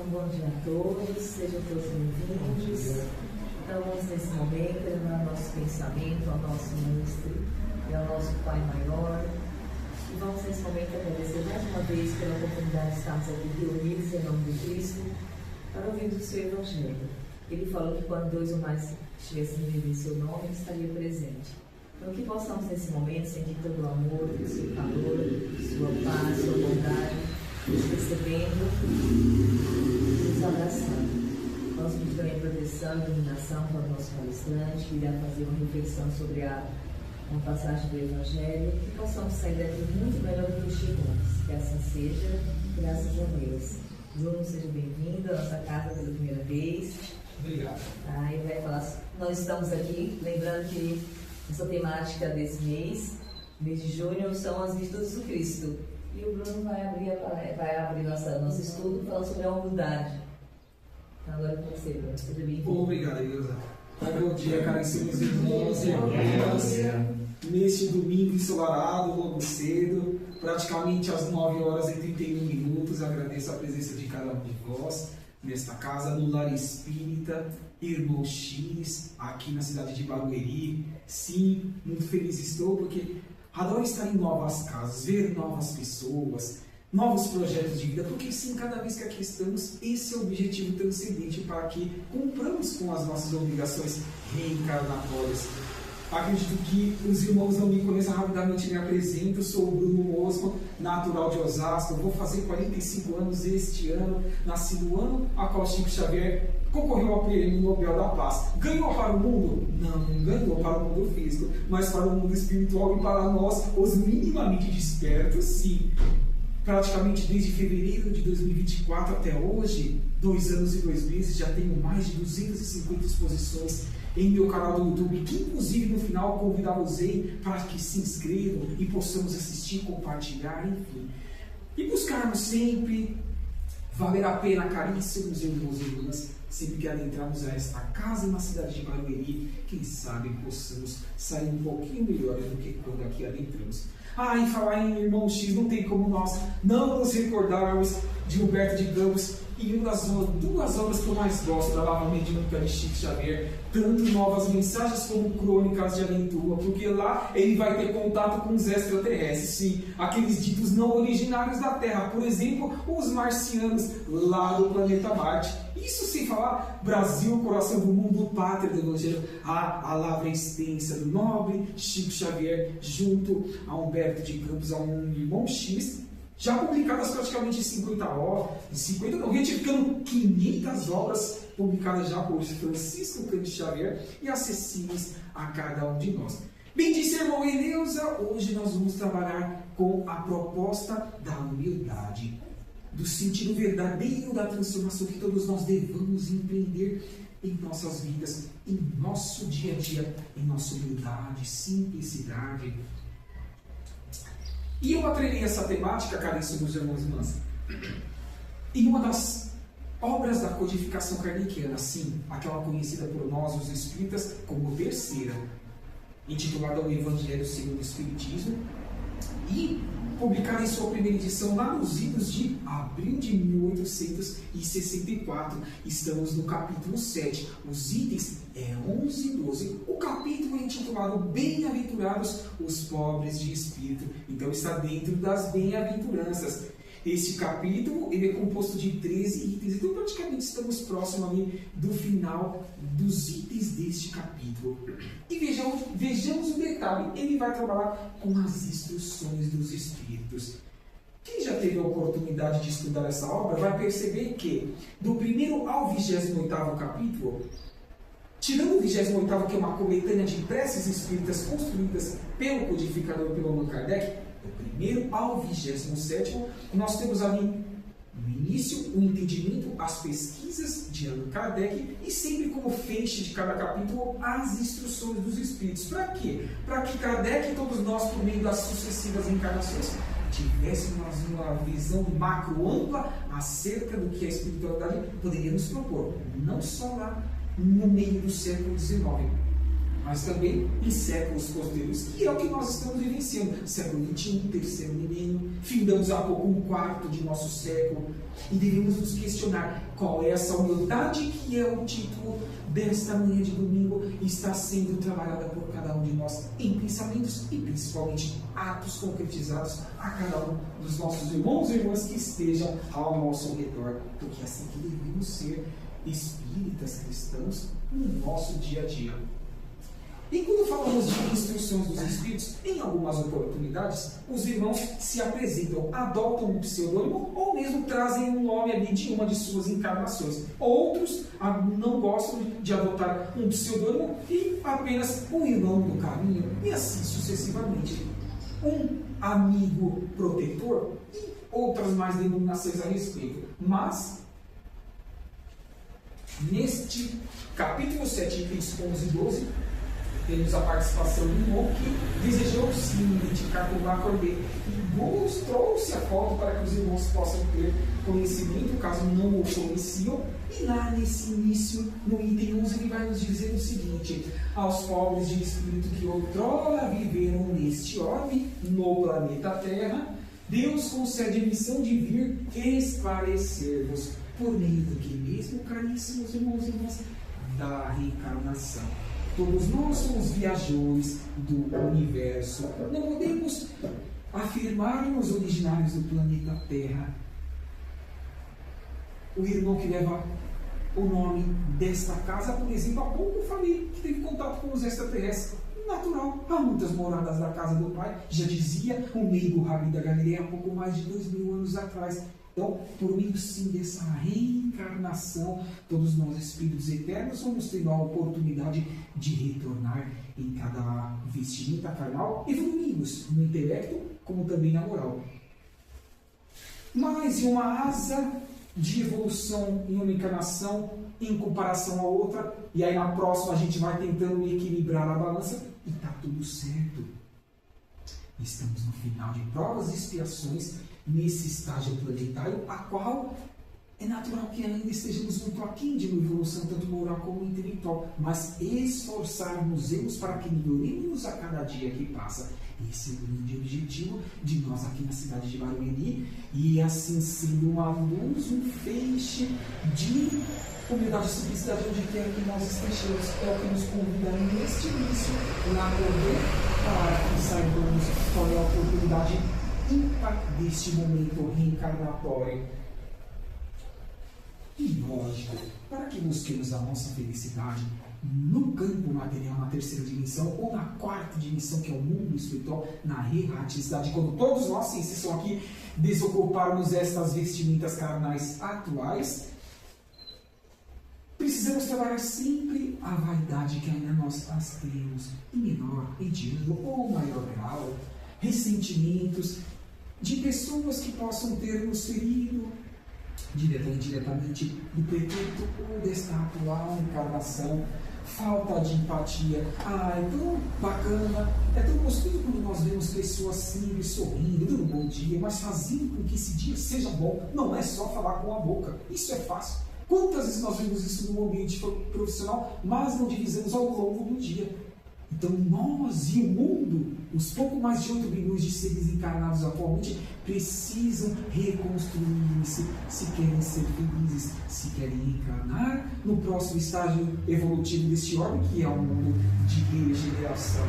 Um bom dia a todos, sejam todos bem-vindos. Então vamos nesse momento levar nosso pensamento ao nosso mestre e ao nosso Pai Maior. E vamos nesse momento agradecer mais uma vez pela oportunidade de estarmos aqui reunidos em nome de Cristo para ouvir o seu Evangelho. Ele falou que quando dois ou mais estivessem reunidos em seu nome, ele estaria presente. Então que possamos nesse momento sentir todo o amor, o seu calor, sua paz, sua bondade, nos recebendo, nos abraçando. Nós pedimos também proteção e iluminação para o nosso palestrante, que irá fazer uma reflexão sobre uma passagem do Evangelho, que possamos sair daqui muito melhor do que chegamos. Que assim seja, graças a Deus. Bruno, seja bem-vindo à nossa casa pela primeira vez. Obrigado. Ele vai falar, nós estamos aqui, lembrando que essa temática desse mês de junho, são as virtudes do Cristo. E o Bruno vai abrir nosso estudo falando sobre a humildade. Então, agora com você, Bruno. Seja bem-vindo. Obrigado, Ilza. Bom dia, caríssimos irmãos e irmãs. Neste domingo ensolarado, logo cedo, praticamente às 9h31, agradeço a presença de cada um de vós nesta casa, no Lar Espírita Irmão X, aqui na cidade de Barueri. Sim, muito feliz estou porque adoro estar em novas casas, ver novas pessoas, novos projetos de vida, porque sim, cada vez que aqui estamos, esse é o objetivo transcendente para que cumpramos com as nossas obrigações reencarnatórias. Acredito que os irmãos não me conheçam, rapidamente me apresento. Sou o Bruno Osman, natural de Osasco. Vou fazer 45 anos este ano. Nasci no ano a qual Chico Xavier concorreu ao Prêmio Nobel da Paz. Ganhou para o mundo? Não ganhou para o mundo físico, mas para o mundo espiritual e para nós, os minimamente despertos, sim. Praticamente desde fevereiro de 2024 até hoje, 2 anos e 2 meses, já tenho mais de 250 exposições em meu canal do YouTube, que inclusive no final convidá-los para que se inscrevam e possamos assistir, compartilhar, enfim. E buscarmos sempre valer a pena, caríssimos irmãos e irmãs, sempre que adentrarmos a esta casa na cidade de Barueri, quem sabe possamos sair um pouquinho melhores do que quando aqui adentramos. E falar em Irmão X, não tem como nós não nos recordarmos de Humberto de Campos e uma das 2 obras que eu mais gosto da Lava Mediúnica de Chico Xavier, tanto Novas Mensagens como Crônicas de Aventura, porque lá ele vai ter contato com os extraterrestres, sim, aqueles ditos não originários da Terra, por exemplo, os marcianos lá do planeta Marte. Isso sem falar Brasil, coração do mundo, pátria do Evangelho, a lavra extensa do nobre Chico Xavier, junto a Humberto de Campos, a um Irmão X, já publicadas praticamente 50 obras, retificando 500 obras publicadas já por Francisco Cândido Xavier e acessíveis a cada um de nós. Bem disse, irmão Eleusa, hoje nós vamos trabalhar com a proposta da humildade, do sentido verdadeiro da transformação que todos nós devemos empreender em nossas vidas, em nosso dia a dia, em nossa humildade, simplicidade. E eu atrelei essa temática, caríssimos irmãos e irmãs, em uma das obras da codificação kardeciana, sim, aquela conhecida por nós, os espíritas, como terceira, intitulada O Evangelho segundo o Espiritismo, e publicada em sua primeira edição lá nos idos de abril de 1864. Estamos no capítulo 7. Os itens 11 e 12. O capítulo é intitulado Bem-aventurados os pobres de espírito. Então está dentro das bem-aventuranças. Este capítulo ele é composto de 13 itens. Então praticamente estamos próximos ali do final dos itens deste capítulo. E vejamos o detalhe. Ele vai trabalhar com as instruções dos espíritos. Quem já teve a oportunidade de estudar essa obra vai perceber que do 1º ao 28º capítulo, tirando o 28º, que é uma coletânea de preces espíritas construídas pelo codificador, pelo Allan Kardec, do 1º ao 27º, nós temos ali no início o entendimento, as pesquisas de Allan Kardec e sempre como feixe de cada capítulo as instruções dos espíritos. Para quê? Para que Kardec e todos nós, por meio das sucessivas encarnações, tivéssemos uma visão macro ampla acerca do que a espiritualidade poderia nos propor, não só lá no meio do século XIX. mas também em séculos posteriores, que é o que nós estamos vivenciando. Século XXI, terceiro milênio, findamos há pouco um quarto de nosso século, e devemos nos questionar qual é essa humildade que é o título desta manhã de domingo e está sendo trabalhada por cada um de nós em pensamentos e principalmente atos concretizados a cada um dos nossos irmãos e irmãs que estejam ao nosso redor, porque é assim que devemos ser espíritas cristãos no nosso dia a dia. E quando falamos de instruções dos Espíritos, em algumas oportunidades, os irmãos se apresentam, adotam um pseudônimo ou mesmo trazem um nome ali de uma de suas encarnações. Outros não gostam de adotar um pseudônimo e apenas um irmão do caminho, e assim sucessivamente. Um amigo protetor e outras mais denominações a respeito. Mas, neste capítulo 7, itens 11 e 12, temos a participação de um irmão que desejou sim identificar como acordei e trouxe a foto para que os irmãos possam ter conhecimento, caso não o conheciam. E lá nesse início, no item 11, ele vai nos dizer o seguinte: aos pobres de espírito que outrora viveram neste orbe, no planeta Terra, Deus concede a missão de vir esclarecer-vos por meio do que mesmo caríssimos irmãos e irmãs da reencarnação. Todos nós somos viajores do universo. Não podemos afirmar-nos originários do planeta Terra. O irmão que leva o nome desta casa, por exemplo, há pouco eu falei que teve contato com os extraterrestres. Natural, há muitas moradas da casa do Pai. Já dizia o meigo Rabi da Galileia há pouco mais de 2000 anos atrás. Então, por meio sim dessa reencarnação, todos nós, espíritos eternos, vamos ter a oportunidade de retornar em cada vestimenta carnal, evoluídos no intelecto, como também na moral. Mas uma asa de evolução em uma encarnação em comparação à outra, e aí na próxima a gente vai tentando equilibrar a balança e está tudo certo. Estamos no final de provas e expiações nesse estágio planetário, a qual é natural que ainda estejamos muito aquém de uma evolução tanto moral como intelectual, mas esforçarmos para que melhoremos a cada dia que passa. Esse é o grande objetivo de nós aqui na cidade de Barueri, e assim sendo uma luz, um feixe de humildade e simplicidade onde quer que nós estejamos, é o que nos convida neste início na poder para que saibamos qual é a oportunidade ímpar deste momento reencarnatório. E lógico, para que busquemos a nossa felicidade no campo material, na terceira dimensão, ou na quarta dimensão, que é o mundo espiritual, na erraticidade, quando todos nós, sem exceção aqui, desocuparmos estas vestimentas carnais atuais, precisamos trabalhar sempre a vaidade que ainda nós as temos, em menor, medíocre ou maior grau, ressentimentos de pessoas que possam ter nos ferido, direta ou indiretamente, do pretérito ou desta atual encarnação, falta de empatia. É tão bacana, é tão gostoso quando nós vemos pessoas simples, sorrindo, dando um bom dia, mas fazendo com que esse dia seja bom. Não é só falar com a boca, isso é fácil. Quantas vezes nós vemos isso no ambiente profissional, mas não divisamos ao longo do dia? Então nós e o mundo, os pouco mais de 8 bilhões de seres encarnados atualmente, precisam reconstruir-se se querem ser felizes, se querem encarnar no próximo estágio evolutivo deste orbe, que é o mundo de regeneração.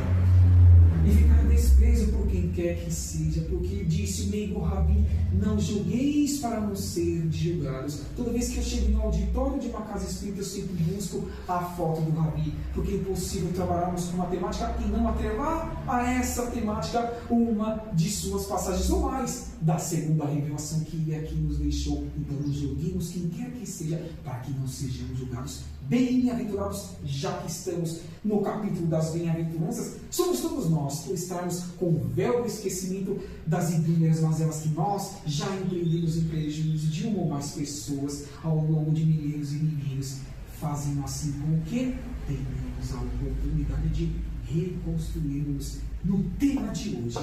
E ficar desprezo por quem quer que seja, porque disse o meigo Rabi: não julgueis para não ser julgados. Toda vez que eu chego no auditório de uma casa espírita, eu sempre busco a foto do Rabi, porque é impossível trabalharmos com uma temática e não atrelar a essa temática uma de suas passagens, ou mais, da segunda revelação que ele aqui nos deixou. Então não julguemos quem quer que seja, para que não sejamos julgados. Bem-aventurados, já que estamos no capítulo das bem-aventuranças, somos todos nós, por estarmos com o véu do esquecimento das inúmeras mazelas que nós já empreendemos em prejuízo de uma ou mais pessoas ao longo de milênios e milênios, fazendo assim com que tenhamos a oportunidade de reconstruirmos no tema de hoje,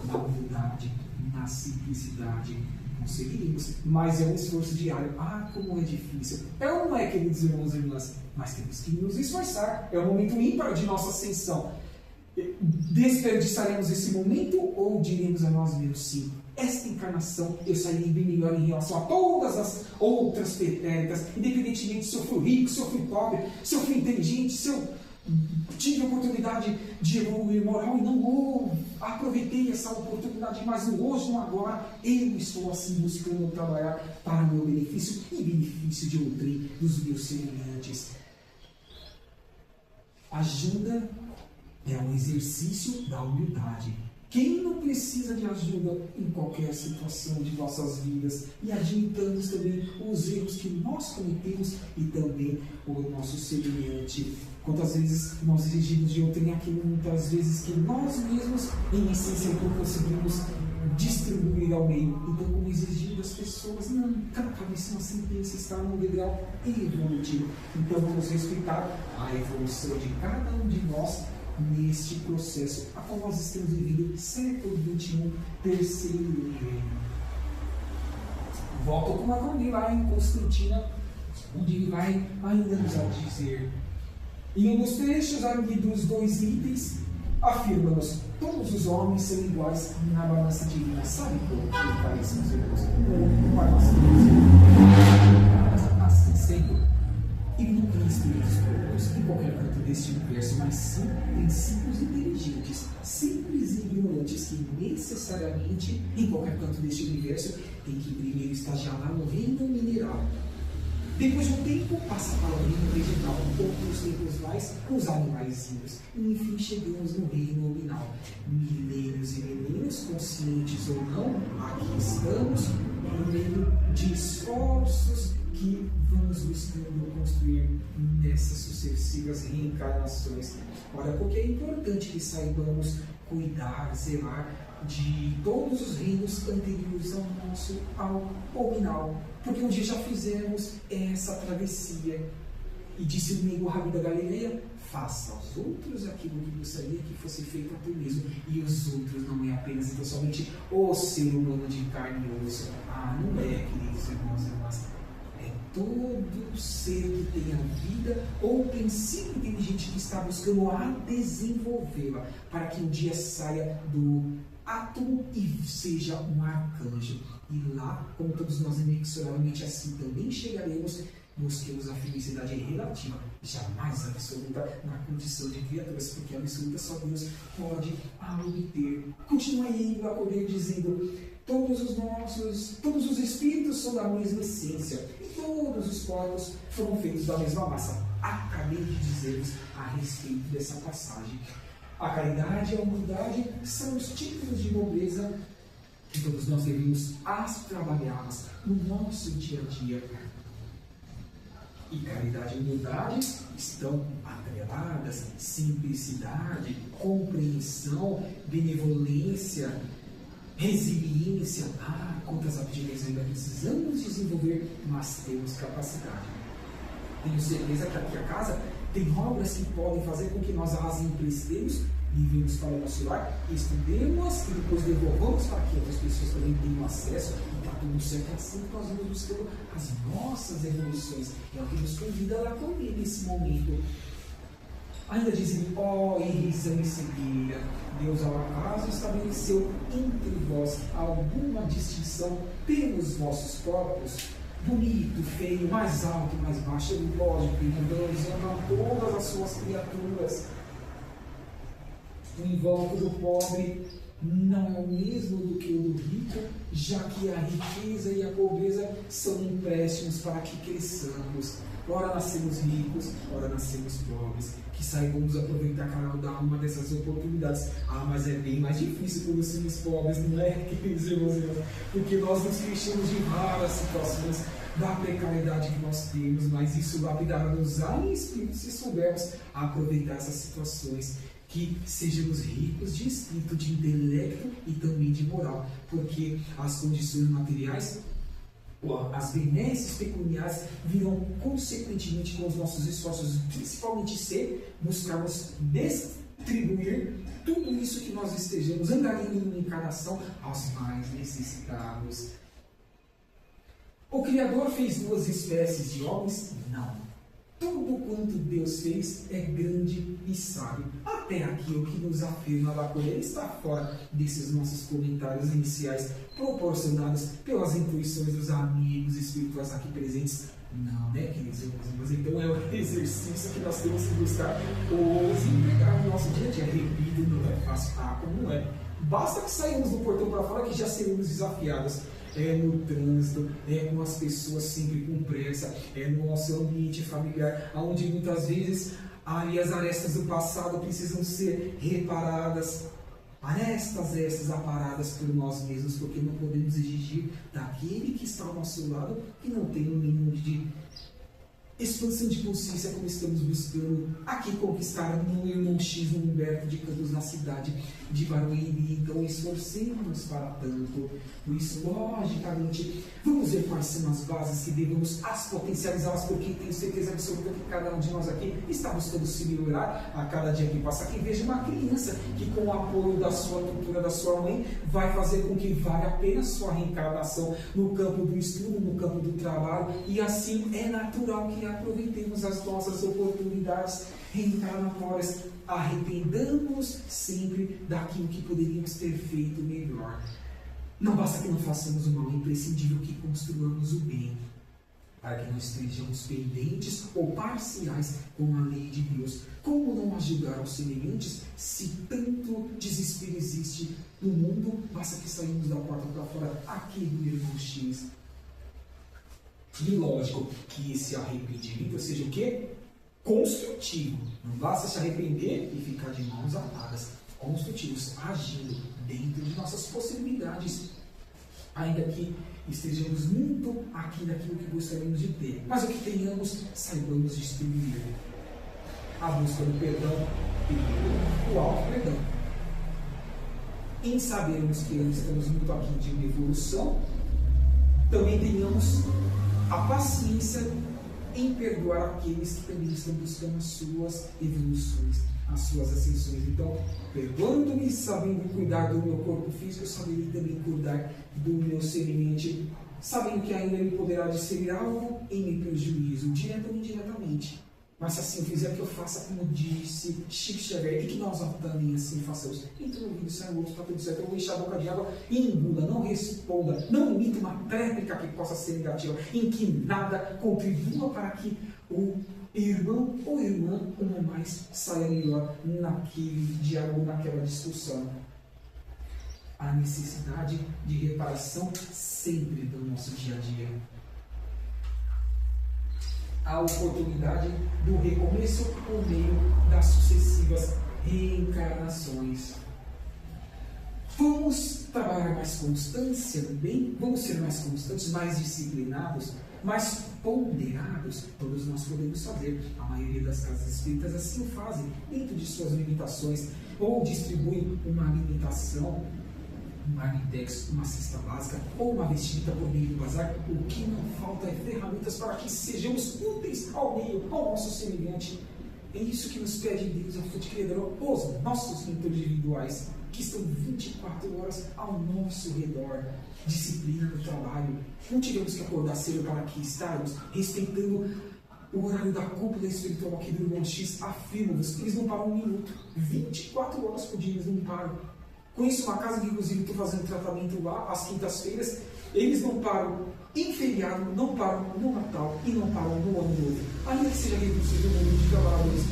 na humildade, na simplicidade, conseguiríamos, mas é um esforço diário. Como é difícil. Não é, queridos irmãos e irmãs, mas temos que nos esforçar. É o momento ímpar de nossa ascensão. Desperdiçaremos esse momento ou diremos a nós mesmos, sim, esta encarnação eu sairei bem melhor em relação a todas as outras pretéritas, independentemente se eu fui rico, se eu fui pobre, se eu fui inteligente, se eu tive a oportunidade de evoluir moral e não aproveitei essa oportunidade, mas no hoje, no agora, eu estou assim buscando trabalhar para o meu benefício e benefício de outrem, dos meus semelhantes. Ajuda é um exercício da humildade. Quem não precisa de ajuda em qualquer situação de nossas vidas? E admitamos também os erros que nós cometemos e também o nosso semelhante. Quantas vezes nós exigimos de outrem aquilo, muitas vezes que nós mesmos, em essência, não conseguimos distribuir ao meio. Então, como exigir das pessoas, não, cada cabeça sempre pensa estar num degrau evolutivo. Então, vamos respeitar a evolução de cada um de nós neste processo a qual nós estamos vivendo, século XXI, terceiro milênio. Volto com a Macaulay lá em Constantina, onde ele vai ainda nos dizer, em um dos trechos ali dos 2 itens, afirma-nos: todos os homens são iguais na balança divina. Sabe como que parece, meus irmãos? Assim sendo, ele não tem espíritos poucos em qualquer canto deste universo, mas sim princípios inteligentes, simples e ignorantes, que necessariamente, em qualquer canto deste universo, tem que primeiro estagiar lá no reino mineral. Depois de um tempo, passa para o reino vegetal, outros tempos mais, os animaizinhos. E enfim, chegamos no reino nominal. Milênios e milênios, conscientes ou não, aqui estamos, no meio de esforços que vamos buscando construir nessas sucessivas reencarnações. Ora, porque é importante que saibamos cuidar, zelar de todos os reinos anteriores ao nosso, ao nominal. Porque um dia já fizemos essa travessia. E disse o amigo Rabi da Galileia: faça aos outros aquilo que gostaria que fosse feito a ti mesmo. E os outros não é apenas então somente o ser humano de carne e osso. Não é, queridos irmãos e irmãs. É todo ser que tem a vida ou princípio inteligente que está buscando a desenvolvê-la, para que um dia saia do átomo e seja um arcanjo. E lá, como todos nós inexoravelmente assim também chegaremos, busquemos a felicidade relativa, jamais absoluta, na condição de criaturas, porque a absoluta só Deus pode obter. Continue indo a poder dizendo: todos os espíritos são da mesma essência e todos os corpos foram feitos da mesma massa. Acabei de dizer-vos a respeito dessa passagem. A caridade e a humildade são os títulos de nobreza que todos nós devemos trabalhá-las no nosso dia a dia. E caridade e humildade estão atreladas: simplicidade, compreensão, benevolência, resiliência. Quantas aptidões ainda precisamos desenvolver, mas temos capacidade. Tenho certeza que aqui a casa tem obras que podem fazer com que nós as emprestemos, levemos para o nosso lar, estudemos e depois devolvamos para que outras pessoas também tenham acesso. E está tudo certo, assim que nós vamos buscando as nossas evoluções. É o que nos convida a acolher nesse momento. Ainda dizem: irrisão e cegueira, Deus ao acaso estabeleceu entre vós alguma distinção pelos vossos corpos? Bonito, feio, mais alto, mais baixo, lógico, e mudando a todas as suas criaturas. O invólucro do pobre não é o mesmo do que o do rico, já que a riqueza e a pobreza são empréstimos para que cresçamos. Ora nascemos ricos, ora nascemos pobres. Que saibamos aproveitar cada uma dessas oportunidades. Mas é bem mais difícil quando somos pobres, não é, queridos irmãos? Porque nós nos queixamos de várias situações da precariedade que nós temos, mas isso lapidará-nos em espírito se soubermos aproveitar essas situações. Que sejamos ricos de espírito, de intelecto e também de moral, porque as condições materiais, as benesses pecuniárias virão consequentemente com os nossos esforços, principalmente se buscarmos distribuir tudo isso que nós estejamos angariando em encarnação aos mais necessitados. O Criador fez duas espécies de homens? Não. Tudo quanto Deus fez é grande e sábio. Até aqui o que nos afirma lá por ele está fora desses nossos comentários iniciais, proporcionados pelas intuições dos amigos espirituais aqui presentes. Não, né, queridos irmãos? Então é o exercício que nós temos que buscar hoje empregar no nosso dia a dia. Repito, não é fácil, como não é. Basta que saímos do portão para fora que já seremos desafiados. No trânsito, com as pessoas sempre com pressa, no nosso ambiente familiar, onde muitas vezes ali as arestas do passado precisam ser reparadas. Arestas essas aparadas por nós mesmos, porque não podemos exigir daquele que está ao nosso lado que não tem um mínimo de expansão de consciência como estamos buscando aqui conquistar no irmão X, no Humberto de Campos, na cidade de Barueri. Então esforcemos para tanto. Por isso, logicamente, vamos ver quais são as bases que devemos as potencializá-las, porque tenho certeza absoluta que cada um de nós aqui está buscando se melhorar a cada dia que passa. Aqui veja uma criança que, com o apoio da sua tutora, da sua mãe, vai fazer com que valha a pena a sua reencarnação no campo do estudo, no campo do trabalho, e assim é natural que aproveitemos as nossas oportunidades reencarnatórias, arrependamos sempre daquilo que poderíamos ter feito melhor. Não basta que não façamos o mal, é imprescindível que construamos o bem, para que não estejamos pendentes ou parciais com a lei de Deus. Como não ajudar aos semelhantes se tanto desespero existe no mundo? Basta que saímos da porta para fora aqui do irmão X. E lógico que esse arrependimento seja o quê? Construtivo. Não basta se arrepender e ficar de mãos atadas. Construtivos, agindo dentro de nossas possibilidades. Ainda que estejamos muito aqui daquilo que gostaríamos de ter. Mas o que tenhamos, saibamos distribuir. A busca do perdão e o auto-perdão. Em sabermos que estamos muito aqui de uma evolução, também tenhamos a paciência em perdoar aqueles que também estão buscando as suas evoluções, as suas ascensões. Então, perdoando-me, sabendo cuidar do meu corpo físico, eu saberei também cuidar do meu semente, sabendo que ainda ele poderá discernir algo em meu prejuízo, direto ou indiretamente. Mas se assim eu fizer, que eu faça como disse Chico Xavier, e que nós também assim façamos. Entre um ouvido e sai o outro, está tudo certo. Eu vou encher a boca de água e engula, não responda, não imite uma tréplica que possa ser negativa, em que nada contribua para que o irmão ou irmã, um ou mais, saia melhor naquele diálogo, naquela discussão. A necessidade de reparação sempre do nosso dia a dia. A oportunidade do recomeço por meio das sucessivas reencarnações. Vamos trabalhar mais constância também? Vamos ser mais constantes, mais disciplinados, mais ponderados? Todos nós podemos fazer. A maioria das casas espíritas assim o fazem, dentro de suas limitações, ou distribuem uma alimentação, um marmitex, uma cesta básica ou uma vestimenta por meio do bazar. O que não falta é ferramentas para que sejamos úteis ao meio, ao nosso semelhante. É isso que nos pede Deus, a fonte criadora, os nossos mentores individuais, que estão 24 horas ao nosso redor. Disciplina no trabalho. Não tivemos que acordar cedo para aqui estarmos, respeitando o horário da cúpula espiritual aqui do irmão X. Afirmo-vos, eles não param um minuto. 24 horas por dia eles não param. Conheço uma casa que, inclusive, estou fazendo tratamento lá, às quintas-feiras. Eles não param em feriado, não param no Natal e não param no Ano Novo. Ainda que seja reduzido o número de trabalhadores.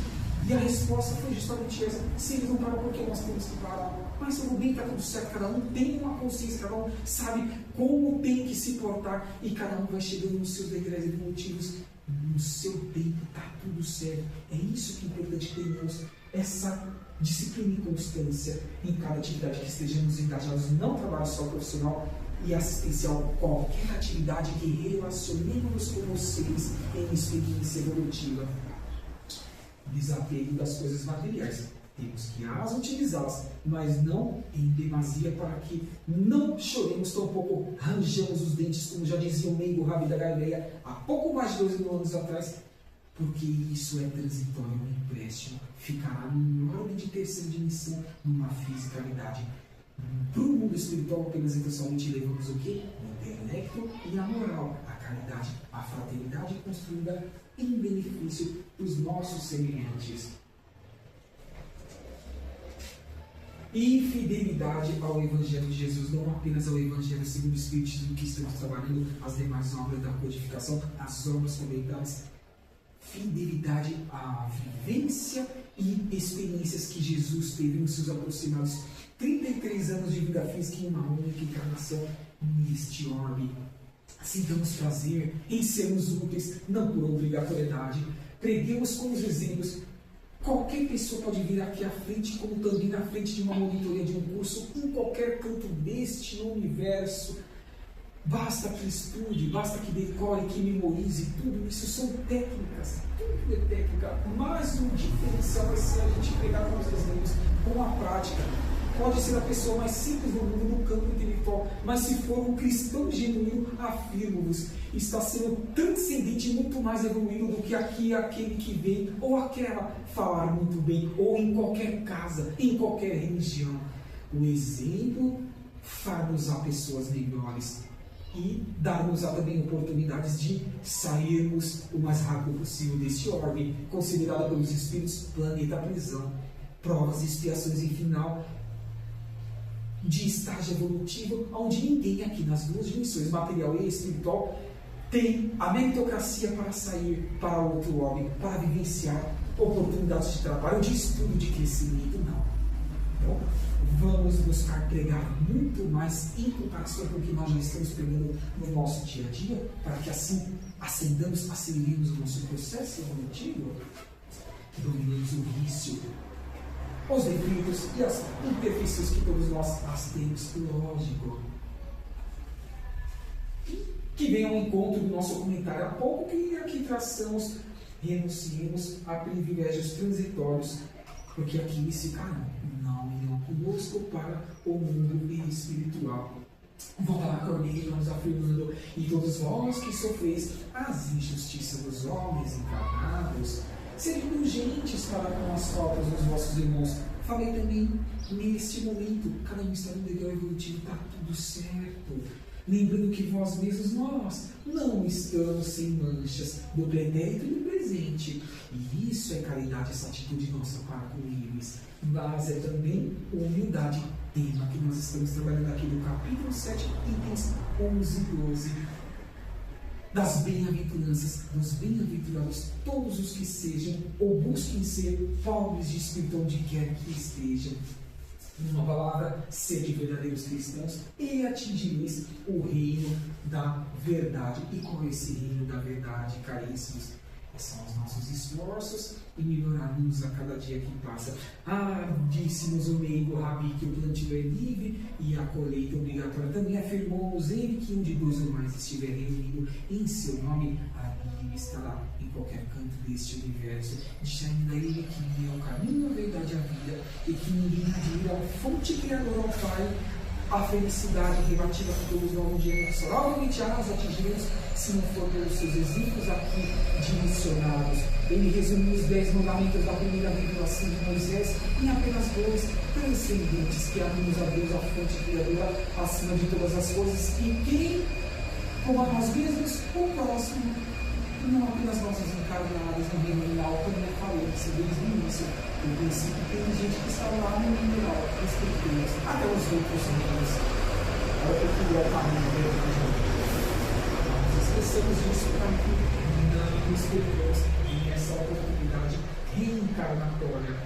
E a resposta foi justamente essa. Se eles não param, por que nós temos que parar? Mas tudo bem, está tudo certo. Cada um tem uma consciência, cada um sabe como tem que se portar. E cada um vai chegando nos seus degraus evolutivos. No seu tempo, está tudo certo. É isso que é importante termos essa disciplina e constância em cada atividade que estejamos engajados, não trabalho só profissional e assistencial, qualquer atividade que relacionemos com vocês em experiência evolutiva. Desapego das coisas materiais. Temos que as utilizá-las, mas não em demasia, para que não choremos, tampouco ranjamos os dentes, como já dizia o meigo Rabi da Galileia há pouco mais de 2.000 anos atrás, porque isso é transitório, um empréstimo, ficará numa ordem de terceira dimensão, numa fisicalidade. Para o mundo espiritual, apenas e somente levamos o quê? O intelecto e a moral, a caridade, a fraternidade construída em benefício dos nossos semelhantes. E fidelidade ao Evangelho de Jesus, não apenas ao Evangelho segundo o Espírito do que estamos trabalhando, as demais obras da codificação, as obras complementares. Fidelidade à vivência e experiências que Jesus teve nos seus aproximados 33 anos de vida física em uma única encarnação neste orbe. Sintamos prazer em sermos úteis, não por obrigatoriedade. Preguemos com os exemplos. Qualquer pessoa pode vir aqui à frente, como também na frente de uma monitoria de um curso, em qualquer canto deste universo. Basta que estude, basta que decore, que memorize, tudo isso são técnicas, tudo é técnica, mas o diferencial vai ser a gente pegar com os exemplos, com a prática. Pode ser a pessoa mais simples do mundo no campo intelectual, mas se for um cristão genuíno, afirmo-vos, está sendo transcendente e muito mais evoluído do que aquele que vem, ou aquela falar muito bem, ou em qualquer casa, em qualquer religião. O exemplo far-nos a pessoas melhores e dar-nos também oportunidades de sairmos o mais rápido possível deste orbe, considerado pelos espíritos planeta prisão, provas e expiações em final de estágio evolutivo, onde ninguém aqui nas duas dimensões, material e espiritual, tem a meritocracia para sair para outro orbe, para vivenciar oportunidades de trabalho, de estudo, de crescimento, não. Então, vamos buscar pregar muito mais em comparação com o que nós já estamos pregando no nosso dia a dia, para que assim acendamos, aceleremos o nosso processo evolutivo, dominemos o vício, os defeitos e as imperfeições que todos nós as temos, lógico. Que vem ao encontro do nosso comentário há pouco, que aqui traçamos, renunciemos a privilégios transitórios, porque aqui eles ficarão, não irão conosco para o mundo espiritual. Volta lá, Cornélio, nos afirmando: e todos vós que sofreis as injustiças dos homens encarnados, sede indulgentes para com as faltas dos vossos irmãos. Falei também neste momento, cada um está no degrau evolutivo, está tudo certo. Lembrando que vós mesmos, nós, não estamos sem manchas do pretérito e do presente. E isso é caridade, essa atitude nossa para com eles. Mas é também humildade, tema que nós estamos trabalhando aqui no capítulo 7, itens 11 e 12. Das bem-aventuranças, dos bem-aventurados, todos os que sejam ou busquem ser pobres de espírito onde quer que estejam. Numa palavra, sede verdadeiros cristãos e atingireis o reino da verdade. E qual é esse reino da verdade, caríssimos? São os nossos esforços e melhorarmos a cada dia que passa. Disse-nos o meigo Rabi que o plantio é livre e a colheita obrigatória. Também afirmou-nos ele que um de dois ou mais estiver reunido em seu nome, ali estará em qualquer canto deste universo. Diz ainda ele que é o caminho, a verdade e a vida, e que ninguém admira a fonte criadora ao Pai, a felicidade relativa que todos nós um dia obviamente as atingiremos, se não for pelos seus exemplos aqui dimensionados. Ele resumiu os 10 mandamentos da primeira revelação de Moisés em apenas dois transcendentes, que amemos a Deus, a fonte criadora, acima de todas as coisas, e quem, como a nós mesmos, o próximo, não apenas nossos encarnados no reino mineral, como eu falei, desde o início. Eu pensei que tem gente que está lá no mineral, respeitemos, até os outros reinos. Ela procurou o caminho do Evangelho. Nós esquecemos disso para que não nos perdemos nessa oportunidade reencarnatória.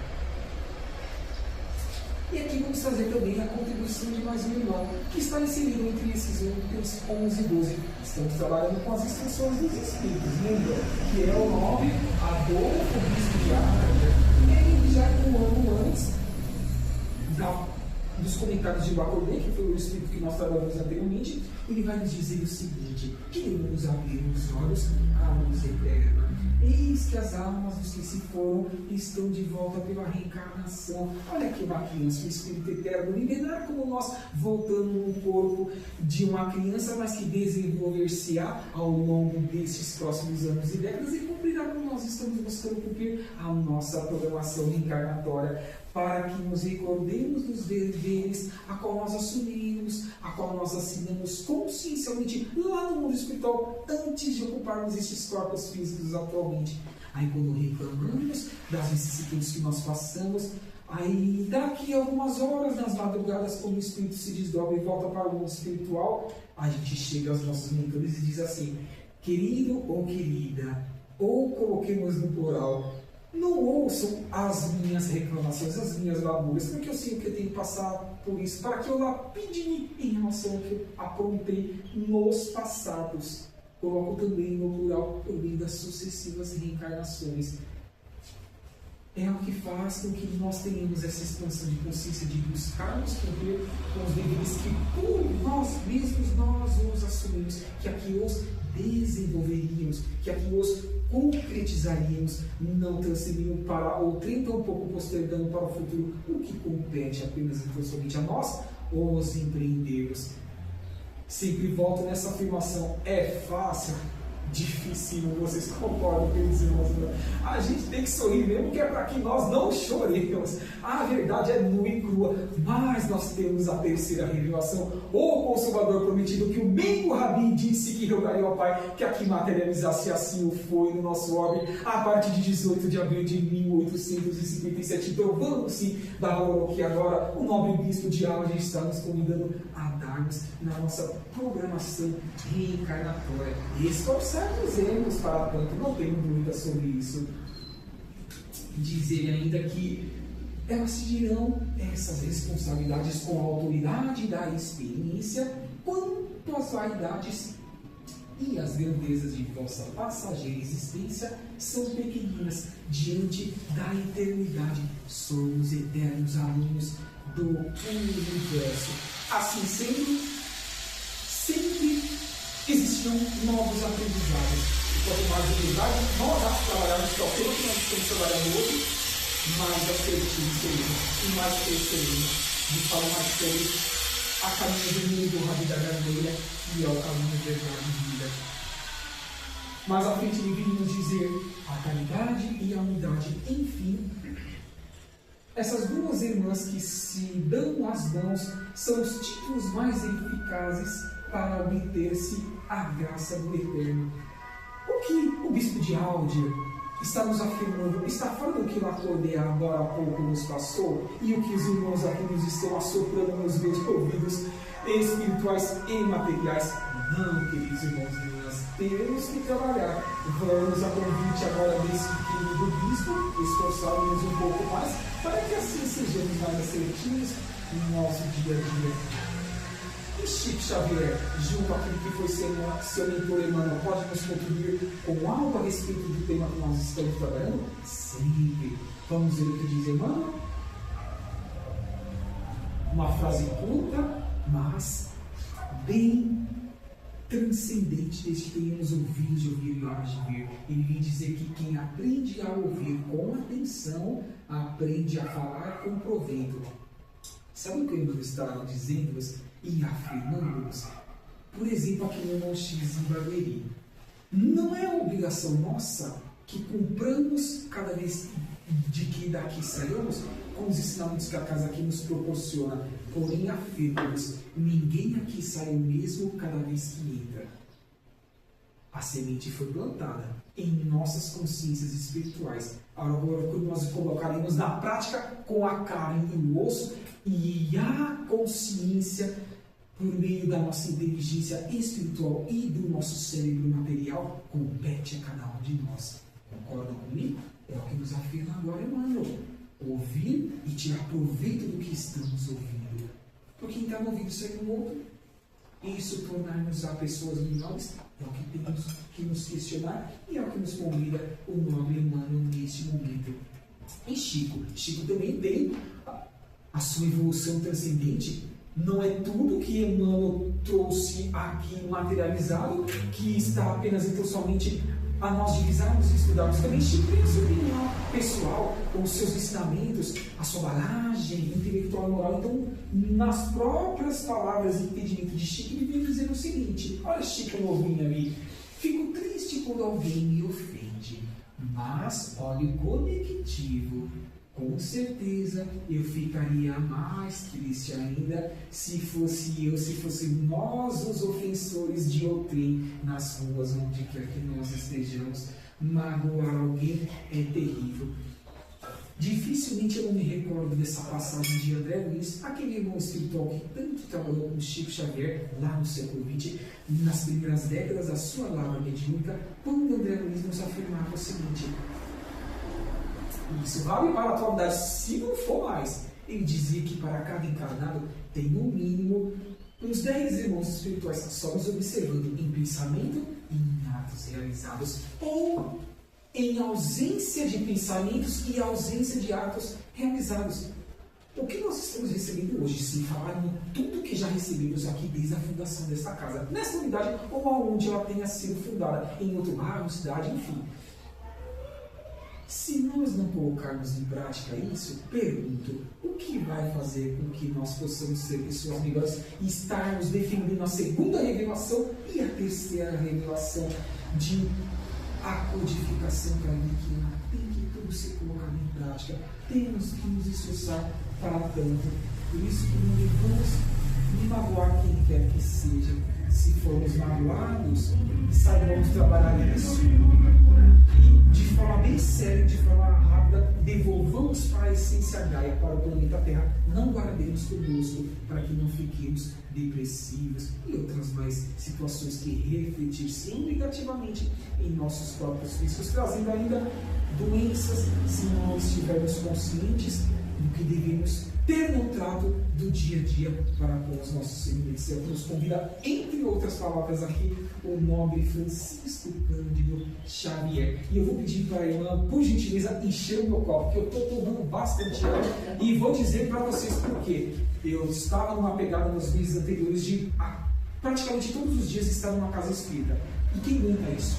E aqui vamos trazer também a contribuição de mais um irmão, que está inserido entre esses itens 11 e 12. Estamos trabalhando com as instruções dos Espíritos, lembra? Que é o nome Adolfo Bispo de África. Ele já um ano antes dos comentários de Bacordê, que foi o Espírito que nós trabalhamos anteriormente, ele vai nos dizer o seguinte: queremos abrir os olhos à luz eterna. Eis que as almas dos que se foram estão de volta pela reencarnação. Olha que uma criança, o Espírito Eterno, milenar como nós, voltando no corpo de uma criança, mas que desenvolver-se-á ao longo destes próximos anos e décadas e cumprirá como nós estamos buscando cumprir a nossa programação reencarnatória, para que nos recordemos dos deveres a qual nós assumimos, a qual nós assinamos consciencialmente lá no mundo espiritual, antes de ocuparmos estes corpos físicos atualmente. Aí quando reclamamos das vicissitudes que nós passamos, aí daqui a algumas horas, nas madrugadas, quando o espírito se desdobra e volta para o mundo espiritual, a gente chega aos nossos mentores e diz assim: querido ou querida, ou coloquemos no plural, não ouçam as minhas reclamações, as minhas lamúrias, porque eu sei que eu tenho que passar por isso, para que eu lapide-me em relação ao que eu aprontei nos passados. Coloco também no plural por meio das sucessivas reencarnações. É o que faz com que nós tenhamos essa expansão de consciência de buscarmos cumprir com os deveres que por nós mesmos nós os assumimos, que aqui os desenvolveríamos, que aqui os concretizaríamos, não transferindo para ou 30 um pouco postergando para o futuro o que compete apenas e somente a nós, os empreendemos. Sempre volto nessa afirmação: é fácil? Difícil, vocês concordam com os irmãos? A gente tem que sorrir mesmo, que é para que nós não choremos. A verdade é nua e crua, mas nós temos a terceira revelação, o Consolador prometido, que o Mengo Rabi disse que rogaria ao Pai que aqui materializasse, assim o foi no nosso orbe, a partir de 18 de abril de 1857. Então vamos sim dar valor que agora o nobre bispo de Alma está nos convidando a darmos na nossa programação reencarnatória. Esforçar-nos para tanto, não tenho dúvida sobre isso. Diz ele ainda que elas se dirão essas responsabilidades com a autoridade da experiência, quanto às vaidades e as grandezas de vossa passageira existência são pequeninas diante da eternidade. Somos eternos alunos do universo. Assim sendo, sempre existirão novos aprendizados. E quanto mais habilidade nós trabalharmos, que é o que nós estamos trabalhando hoje, mais assertivos seremos e mais cresceremos, de forma mais feliz, a caminho do mundo, a vida verdadeira, e é o caminho de verdade e vida. Mais à frente, ele vem nos dizer a caridade e a unidade. Enfim, essas duas irmãs que se dão as mãos são os títulos mais eficazes para obter-se a graça do Eterno. O que o bispo de Aldia está nos afirmando, está falando o que Lacordaire agora há pouco nos passou, e o que os irmãos aqui nos estão assoprando nos meus ouvidos espirituais e materiais. Não, queridos irmãos e irmãs, temos que trabalhar. Vamos a convite agora desse querido bispo, esforçarmos um pouco mais, para que assim sejamos mais assertivos no nosso dia a dia. E Chico Xavier, junto àquele que foi seu mentor Emmanuel, pode nos contribuir com algo a respeito do tema que nós estamos trabalhando? Sempre. Vamos ver o que diz Emmanuel? Uma frase curta, mas bem transcendente, desde que tenhamos ouvido de ouvir e horas de ver. Ele vem dizer que quem aprende a ouvir com atenção, aprende a falar com proveito. Sabe o que ele está dizendo e afirmando-nos? Por exemplo, aqui no irmão X em Barueri. Não é obrigação nossa que cumpramos cada vez de que daqui saímos com os ensinamentos que a casa aqui nos proporciona. Porém, afirmamos, ninguém aqui sai o mesmo cada vez que entra. A semente foi plantada em nossas consciências espirituais. Agora, quando nós colocaremos na prática com a carne e o osso, e a consciência, por meio da nossa inteligência espiritual e do nosso cérebro material, compete a cada um de nós. Concordam comigo? É o que nos afirma agora Emmanuel. Ouvir e tirar proveito do que estamos ouvindo. Porque entrar no ouvido sai no outro, e isso tornar-nos a pessoas melhores, é o que temos que nos questionar, e é o que nos convida o nobre Emmanuel neste momento. E Chico também tem a sua evolução transcendente. Não é tudo que Emmanuel trouxe aqui materializado que está apenas então somente a nós divisarmos e estudarmos. Também Chico tem a sua opinião pessoal, com os seus ensinamentos, a sua bagagem intelectual e moral. Então, nas próprias palavras e impedimento de Chico, ele vem dizer o seguinte: olha, Chico novinho ali, fico triste quando alguém me ofende, mas olha o conectivo. Com certeza eu ficaria mais triste ainda se fosse nós os ofensores de outrem nas ruas onde quer que nós estejamos. Magoar alguém é terrível. Dificilmente eu não me recordo dessa passagem de André Luiz, aquele irmão espiritual que tanto trabalhou com Chico Xavier lá no século XX, nas primeiras décadas da sua lavra mediúnica, quando André Luiz nos afirmava o seguinte: isso vale para a atualidade, se não for mais. Ele dizia que para cada encarnado tem no mínimo uns 10 irmãos espirituais só nos observando em pensamento e em atos realizados, ou em ausência de pensamentos e ausência de atos realizados. O que nós estamos recebendo hoje, sem falar em tudo que já recebemos aqui desde a fundação desta casa, nessa unidade ou aonde ela tenha sido fundada, em outro bairro, cidade, enfim. Se nós não colocarmos em prática isso, pergunto, o que vai fazer com que nós possamos ser pessoas melhores e estarmos defendendo a segunda revelação e a terceira revelação de a codificação kardeciana? Tem que tudo ser colocado em prática, temos que nos esforçar para tanto. Por isso que não devemos nem magoar quem quer que seja. Se formos magoados, saibamos trabalhar nisso e, de forma bem séria, de forma rápida, devolvamos para a essência Gaia, para o planeta Terra. Não guardemos conosco, para que não fiquemos depressivos e outras mais situações que refletir-se negativamente em nossos próprios físicos, trazendo ainda doenças, se não estivermos conscientes do que devemos ter no trato do dia a dia para com os nossos semelhantes. Eu nos convida, entre outras palavras aqui, o nobre Francisco Cândido Xavier. E eu vou pedir para a irmã, por gentileza, encher o meu copo, porque eu estou tomando bastante água. E vou dizer para vocês por quê. Eu estava numa pegada nos meses anteriores de praticamente todos os dias estar numa casa espírita. E quem aguenta isso?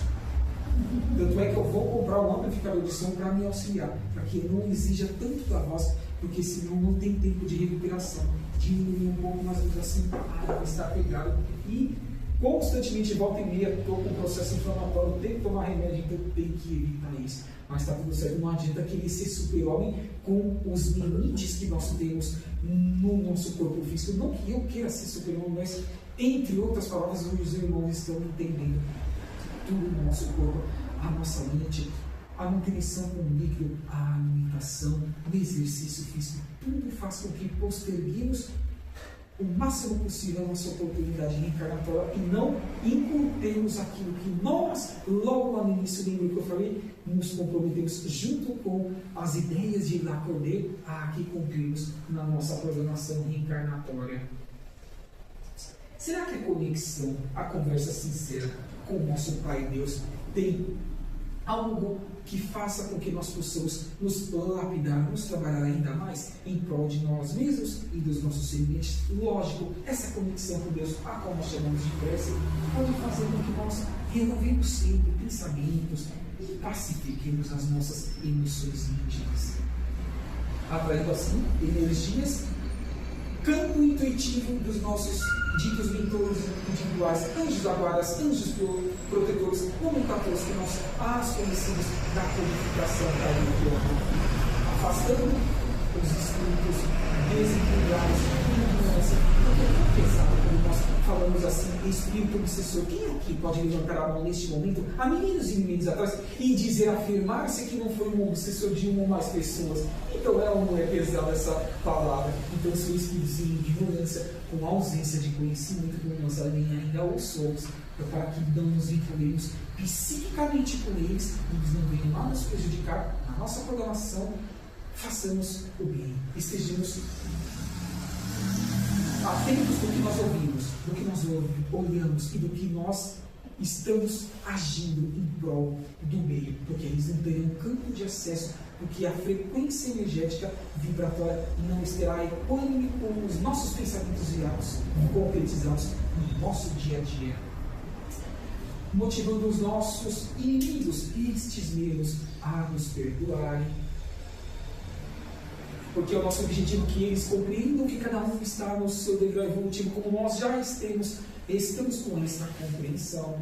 Tanto é que eu vou comprar um amplificador de som para me auxiliar, para que eu não exija tanto da voz, porque senão não tem tempo de recuperação. Diminuir um pouco mais a vibração, vai estar pegado. E constantemente, volta e meia, estou com processo inflamatório, tenho que tomar remédio, então tenho que evitar isso. Mas está tudo certo, não adianta querer ser super-homem com os limites que nós temos no nosso corpo físico. Não que eu queira ser super-homem, mas, entre outras palavras, os irmãos estão entendendo tudo no nosso corpo, a nossa mente, a nutrição com o líquido, a alimentação, o exercício físico, tudo faz com que posterguemos o máximo possível a nossa oportunidade reencarnatória e não encurtemos aquilo que nós, logo lá no início, lembra que eu falei, nos comprometemos junto com as ideias de Lacordaire a que cumprimos na nossa programação reencarnatória. Será que a conexão, a conversa sincera com o nosso Pai Deus tem algo que faça com que nós possamos nos lapidar, nos trabalhar ainda mais em prol de nós mesmos e dos nossos semelhantes? Lógico, essa conexão com Deus, a qual nós chamamos de prece, pode fazer com que nós renovemos sempre pensamentos e pacifiquemos as nossas emoções íntimas, atraindo assim energias, campo intuitivo dos nossos ditos mentores individuais, anjos da guarda, anjos protetores, comunicadores que nós as conhecemos da codificação da religião, afastando os espíritos desequilibrados e ignorância. Porque é tão pesado quando nós falamos assim, espírito obsessor. Quem aqui pode levantar a mão neste momento, há milênios e milênios atrás, e dizer, afirmar-se que não foi um obsessor de uma ou mais pessoas? Então é ou não é pesada essa palavra? Então são espíritos em ignorância, com ausência de conhecimento, como nós ainda o somos, para que não nos vinculemos psiquicamente com eles, eles não venham lá nos prejudicar na nossa programação. Façamos o bem, estejamos atentos do que nós ouvimos, do que nós olhamos e do que nós estamos agindo em prol do meio, porque eles não terão campo de acesso, porque a frequência energética vibratória não estará equânime com os nossos pensamentos e atos concretizados no nosso dia a dia, motivando os nossos inimigos, estes mesmos, a nos perdoarem, porque é o nosso objetivo que eles compreendam que cada um está no seu degrau evolutivo, como nós já estamos com essa compreensão.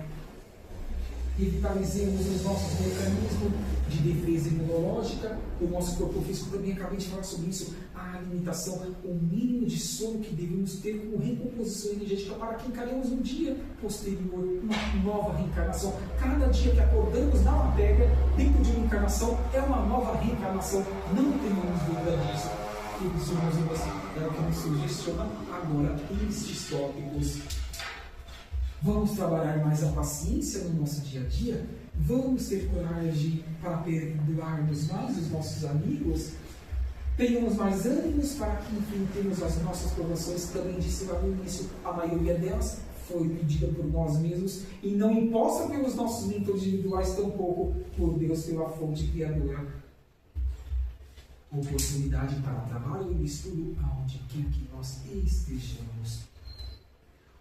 revitalizemos os nossos mecanismos de defesa imunológica, o nosso corpo físico. Também acabei de falar sobre isso, a alimentação, o mínimo de sono que devemos ter como recomposição energética para que encaremos um dia posterior, uma nova reencarnação. Cada dia que acordamos na matéria, dentro de uma encarnação, é uma nova reencarnação, não tenhamos dúvida disso. Queridos irmãos e irmãs, é o que nos sugestiona agora estes tópicos. Vamos trabalhar mais a paciência no nosso dia a dia? Vamos ter coragem para perdoarmos mais os nossos amigos? Tenhamos mais ânimos para que enfrentemos as nossas provações? Também disse lá no início, a maioria delas foi pedida por nós mesmos e não imposta pelos nossos mentores individuais, tampouco por Deus, pela fonte criadora. Oportunidade para trabalho e estudo aonde quer que nós estejamos.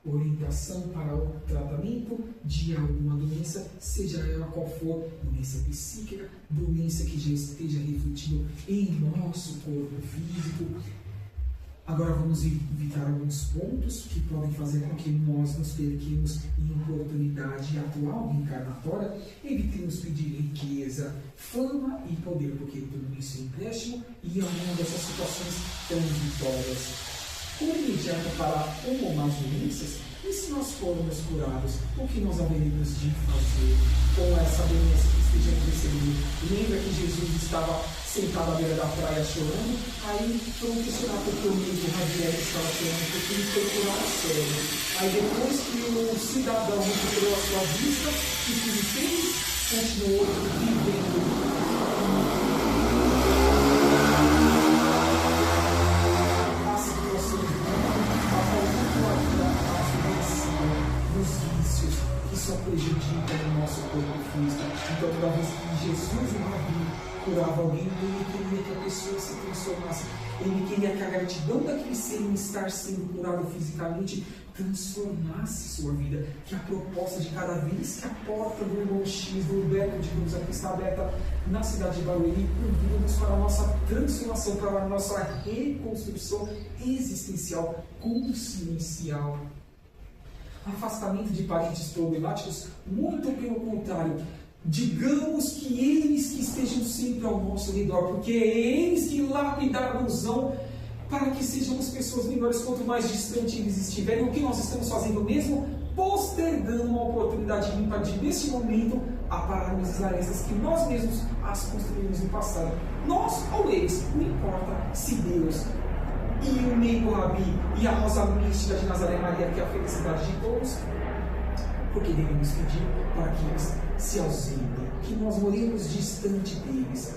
Orientação para o tratamento de alguma doença, seja ela qual for, doença psíquica, doença que já esteja refletindo em nosso corpo físico. Agora vamos evitar alguns pontos que podem fazer com que nós nos perquemos em oportunidade atual reencarnatória. Evitemos pedir riqueza, fama e poder, porque tudo isso é empréstimo e alguma dessas situações transitórias. Como imediato para uma ou mais doenças, e se nós formos curados, o que nós haveremos de fazer com essa doença que estejamos recebendo? Lembra que Jesus estava sentado à beira da praia chorando? Aí foram questionar porque o meio Javier estava chorando, porque ele foi curar a cego. Aí depois que o cidadão recuperou a sua vista, o que ele fez? Continuou vivendo. Só prejudica o nosso corpo físico. Então, toda vez que Jesus curava alguém, ele queria que a pessoa se transformasse. Ele queria que a gratidão daquele ser em estar sendo curado fisicamente transformasse sua vida. Que a proposta de cada vez que a porta do irmão X, do Beto de Cruz, aqui está aberta na cidade de Barueri, convida-nos para a nossa transformação, para a nossa reconstrução existencial, consciencial. Afastamento de parentes problemáticos, muito pelo contrário. Digamos que eles que estejam sempre ao nosso redor, porque é eles que lapidaram-nos para que sejamos pessoas melhores. Quanto mais distante eles estiverem, o que nós estamos fazendo mesmo? Postergando uma oportunidade de impedir neste momento apararmos as arestas que nós mesmos as construímos no passado. Nós ou eles, não importa se Deus e o Meio Rabi e a rosa mística de Nazaré Maria, que é a felicidade de todos, porque devemos pedir para que eles se ausentem, que nós moremos distante deles.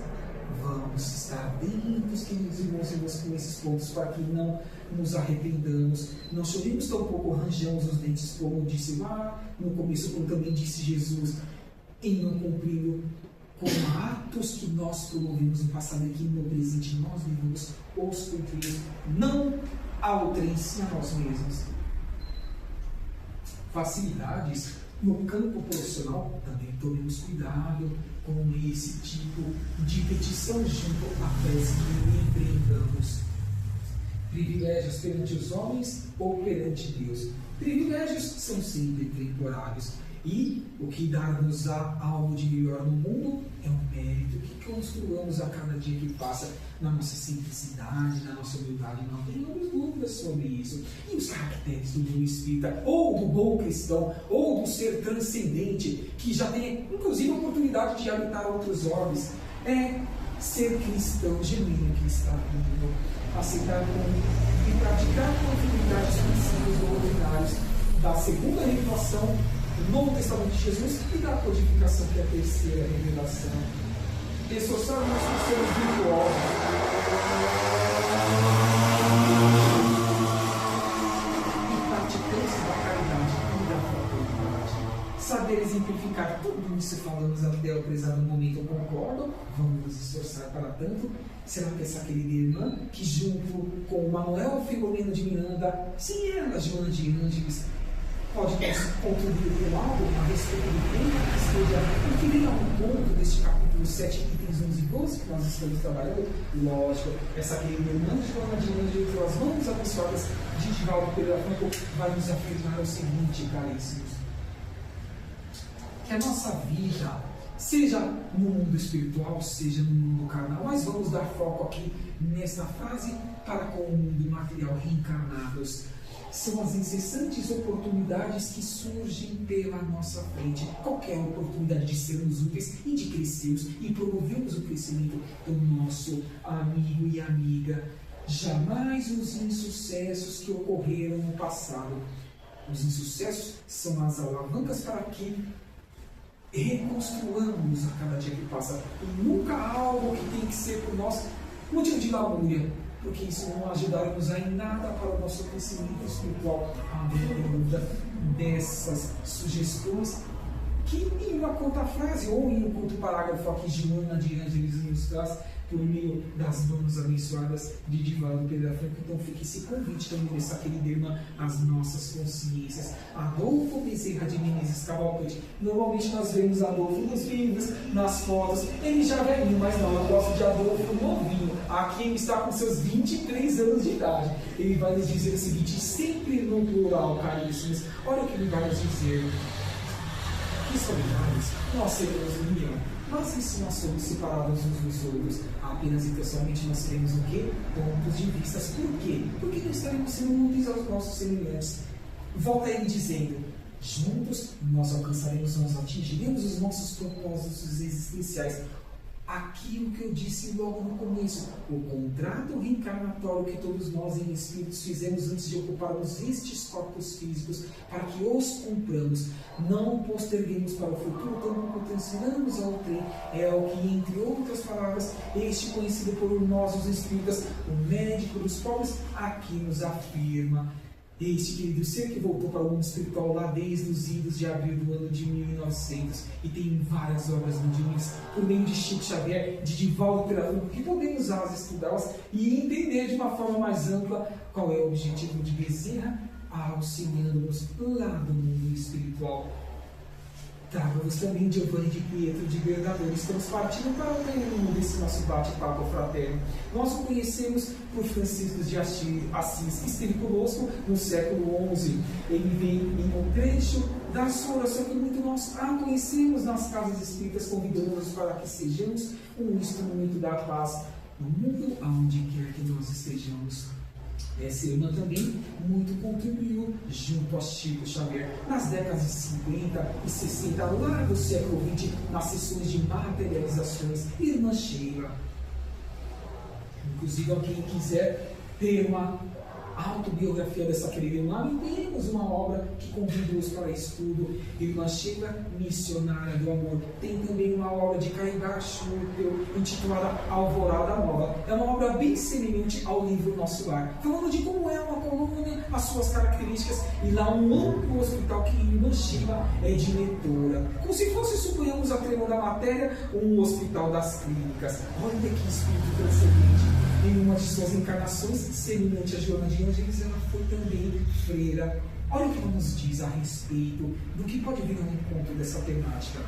Vamos estar atentos, queridos irmãos e irmãs, com esses pontos, para que não nos arrependamos, não choremos tampouco, ranjamos os dentes, como disse lá no começo, como também disse Jesus, em não cumprir com atos que nós promovemos no passado e que no presente nós devemos os cumprir, não a outrem, sim a nós mesmos. Facilidades no campo profissional, também tomemos cuidado com esse tipo de petição junto à fé que empreendamos. Privilégios perante os homens ou perante Deus. Privilégios são sempre temporários. E o que dá-nos algo de melhor no mundo é um mérito que construamos a cada dia que passa na nossa simplicidade, na nossa humildade. Não tenhamos dúvidas sobre isso. E os caracteres do bom espírita, ou do bom cristão, ou do ser transcendente, que já tem, inclusive, a oportunidade de habitar outros orbes, é ser cristão, genuíno cristão, aceitar e praticar com fidelidade os princípios doutrinários da segunda revelação do Novo Testamento de Jesus e da codificação, que é a terceira revelação. Esforçar os nossos seres virtuosos. E praticantes da caridade e da fraternidade. Saber exemplificar tudo isso falamos até o prezado momento, eu concordo. Vamos nos esforçar para tanto. Será que essa querida irmã, que junto com o Manuel Filomeno de Miranda, sim, ela, Joana de Ângeles, pode contribuir algo a respeito do tema que esteja, porque vem a um ponto deste capítulo 7, itens 11 e 12, que nós estamos trabalhando? Lógico, essa querida irmã Joana de Ângeles, pelas mãos abençoadas de Divaldo Pereira Franco, vai nos afirmar o seguinte, caríssimos: que a nossa vida, seja no mundo espiritual, seja no mundo carnal, mas vamos dar foco aqui nessa frase, para com o mundo material, reencarnados, são as incessantes oportunidades que surgem pela nossa frente. Qualquer oportunidade de sermos úteis e de crescermos e promovermos o crescimento do nosso amigo e amiga. Jamais os insucessos que ocorreram no passado. Os insucessos são as alavancas para que reconstruamos a cada dia que passa. E nunca algo que tem que ser por nós motivo de lamúria, porque isso não ajudará-nos em nada para o nosso crescimento espiritual. À dúvida dessas sugestões, que em uma curta frase ou em um curto parágrafo aqui Joana de Ângeles nos traz por meio das mãos abençoadas de Divaldo Pereira Franco. Então fica esse convite também dessa querida irmã às nossas consciências. Adolfo Bezerra de Menezes Cavalcante. Normalmente nós vemos Adolfo nos livros, nas fotos, ele já velhinho, mas não, eu gosto de Adolfo novinho. Aqui ele está com seus 23 anos de idade. Ele vai nos dizer o seguinte, sempre no plural, caríssimos. Olha o que ele vai nos dizer. Que solidários nós seremos união, mas se nós somos separados uns dos outros, apenas e somente nós teremos o quê? Pontos de vista. Por quê? Porque não estaremos sendo úteis aos nossos semelhantes. Volta ele dizendo, juntos nós alcançaremos, nós atingiremos os nossos propósitos existenciais. Aquilo que eu disse logo no começo, o contrato reencarnatório que todos nós em espíritos fizemos antes de ocuparmos estes corpos físicos, para que os cumpramos, não posterguemos para o futuro, tampouco tensionamos ao trem. É o que, entre outras palavras, este conhecido por nós os espíritas, o médico dos pobres, aqui nos afirma. Este querido ser que voltou para o mundo espiritual lá desde os idos de abril do ano de 1900 e tem várias obras mundiais por meio de Chico Xavier, de Divaldo Pereira Franco, que podemos usá-las, estudá-las e entender de uma forma mais ampla qual é o objetivo de Bezerra, auxiliando-nos lá do mundo espiritual. Trago-vos também Giovanni de Pietro de Bernardone. Estamos partindo para o terreno desse nosso bate-papo fraterno. Nós o conhecemos por Francisco de Assis, que esteve conosco no século XI. Ele vem em um trecho da sua oração que muito nós conhecemos nas casas espíritas, convidando-nos para que sejamos um instrumento da paz no mundo aonde quer que nós estejamos. Essa irmã também muito contribuiu junto a Chico Xavier nas décadas de 50 e 60, lá do século XX, nas sessões de materializações. Irmã Sheila. Inclusive, quem quiser ter uma autobiografia dessa querida irmã, e temos uma obra que convido-os para estudo, Irmã Sheila, Missionária do Amor. Tem também uma obra de Caibar Schurtel, intitulada Alvorada Nova. É uma obra bem semelhante ao livro Nosso Lar, falando de como é uma colônia, as suas características, e lá um amplo hospital que Irmã Sheila é diretora. Como se fosse, suponhamos, a trema da matéria, um hospital das clínicas. Olha que espírito transcendente. Em uma de suas encarnações, semelhante a Joana de Ângeles, ela foi também freira. Olha o que ela nos diz a respeito do que pode vir ao encontro dessa temática.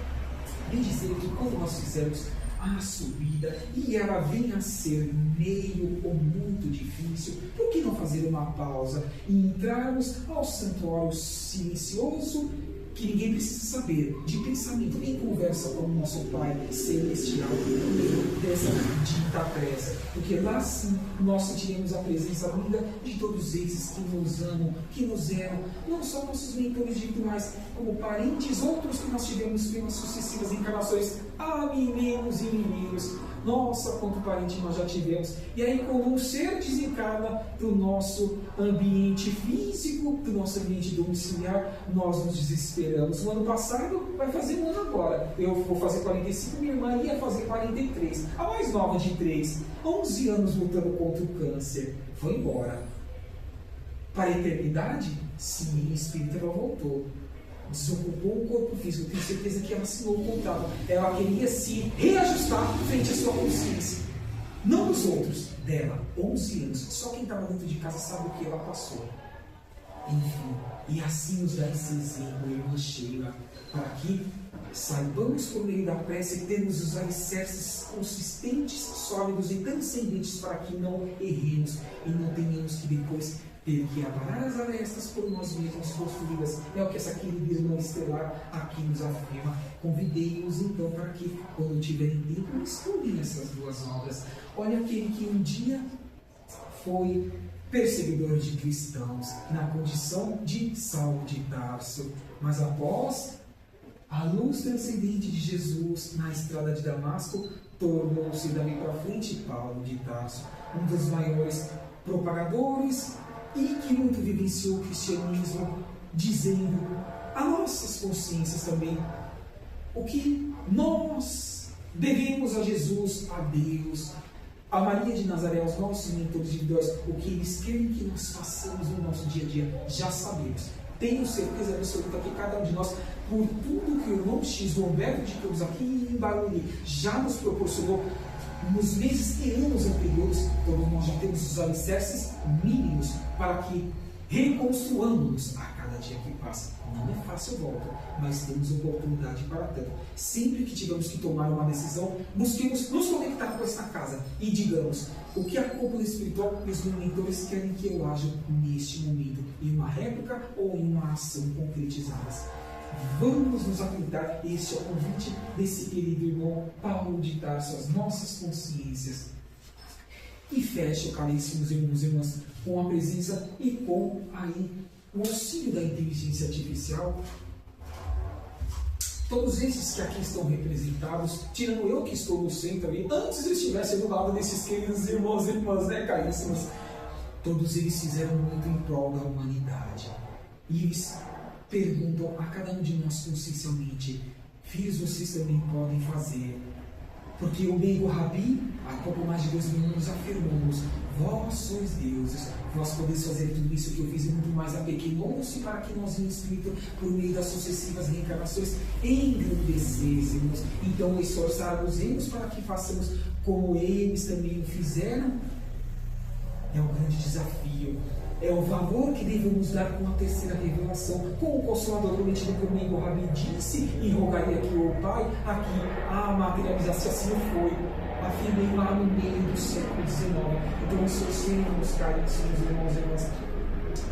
Vem dizer que quando nós fizermos a subida e ela venha a ser meio ou muito difícil, por que não fazer uma pausa e entrarmos ao santuário silencioso, que ninguém precisa saber, de pensamento, em conversa com o nosso Pai Celestial, no meio dessa dita pressa, porque lá sim nós sentiremos a presença linda de todos esses que nos amam, que nos eram, não só nossos mentores espirituais, como parentes, outros que nós tivemos pelas sucessivas encarnações, meninos e meninos. Nossa, quanto parente nós já tivemos. E aí, quando um ser desencarna do nosso ambiente físico, do nosso ambiente domiciliar, nós nos desesperamos. O ano passado vai fazer um ano agora. Eu vou fazer 45, minha irmã ia fazer 43. A mais nova de 3, 11 anos lutando contra o câncer. Foi embora. Para a eternidade? Sim, espírita, ela voltou. Desocupou o corpo físico. Tenho certeza que ela assinou o contrato. Ela queria se reajustar frente à sua consciência. Não dos outros, dela. 11 anos. Só quem estava dentro de casa sabe o que ela passou. Enfim, e assim nos dá esse exemplo, irmã Sheila, para que saibamos por meio da prece termos os alicerces consistentes, sólidos e transcendentes, para que não erremos e não tenhamos que depois ter que aparar as arestas por nós mesmos construídas. É o que essa querida irmã estelar aqui nos afirma. Convidei-os então para que, quando tiverem tempo, estudem essas duas obras. Olha, aquele que um dia foi perseguidor de cristãos, na condição de Saulo de Tarso, mas após a luz transcendente de Jesus na estrada de Damasco, tornou-se dali para frente Paulo de Tarso, um dos maiores propagadores e que muito vivenciou o cristianismo, dizendo a nossas consciências também o que nós devemos a Jesus, a Deus, a Maria de Nazaré, aos nossos mentores individuais, o que eles querem que nós façamos no nosso dia a dia, já sabemos. Tenho certeza absoluta que cada um de nós, por tudo que o irmão X, o Humberto de Campos aqui em Barueri, já nos proporcionou nos meses e anos anteriores, todos nós já temos os alicerces mínimos para que reconstruamos a cada dia que passa. Não é fácil a volta, mas temos oportunidade para tanto. Sempre que tivermos que tomar uma decisão, busquemos nos conectar com esta casa e digamos o que a cúpula espiritual e os mentores querem que eu haja neste momento, em uma réplica ou em uma ação concretizadas. Vamos nos atentar, este é o convite desse querido irmão Paulo de Tarso, às nossas consciências. E fecha, caríssimos irmãos e irmãs, com a presença e com aí o auxílio da inteligência artificial. Todos esses que aqui estão representados, tirando eu que estou no centro ali, antes eu estivesse do lado desses queridos irmãos e irmãs, né, caríssimos? Todos eles fizeram muito em prol da humanidade. E eles perguntam a cada um de nós consciencialmente: filhos, vocês também podem fazer. Porque o Beigo Rabi, há pouco mais de 2 mil anos, afirmou-nos: vós sois deuses, vós podeis fazer tudo isso que eu fiz e muito mais. Apequenou-se para que nós, em espírito, por meio das sucessivas reencarnações, engrandecêssemos. Então, esforçar-nos para que façamos como eles também o fizeram. É um grande desafio. É o valor que devemos dar com a terceira revelação, com o Consolador prometido por Beigo Rabi disse, e rogaria que o Pai aqui a materializasse, assim foi. Afirmei lá no meio do século XIX. Então, esforcemos, caríssimos irmãos e irmãs,